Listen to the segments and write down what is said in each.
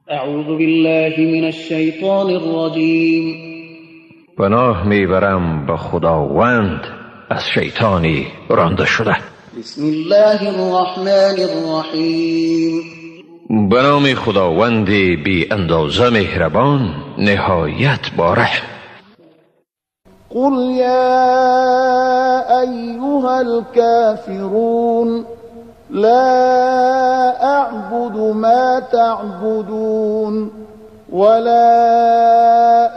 اعوذ بالله من الشیطان الرجیم. پناه میبرم به خداوند از شیطانی رانده شده. بسم الله الرحمن الرحیم. به نام خداوند بی اندازه مهربان نهایت بارحم. قل یا ایها الكافرون لا اعبد ما تعبدون ولا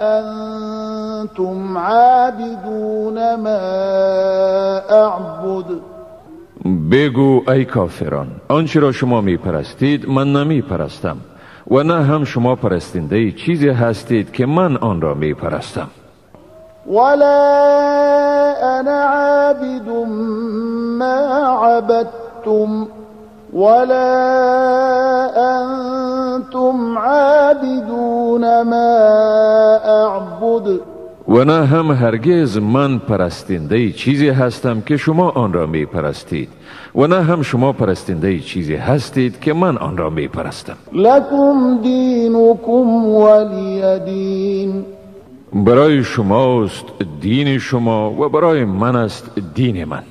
انتم عابدون ما اعبد. بگو ای کافران، آنچه را شما می پرستید من نمی پرستم و نه هم شما پرستنده چیزی هستید که من آن را می پرستم. ولا انا عابد ما عبدتم ولا انتم عابدون ما اعبد. و نه هم هرگز من پرستنده چیزی هستم که شما آن را می پرستید و نه هم شما پرستنده چیزی هستید که من آن را می پرستم. لکم دینکم ولی دین. برای شماست دین شما و برای من است دین من.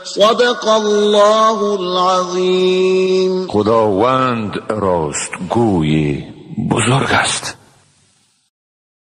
صدق الله العظیم. خداوند راستگوی بزرگ است.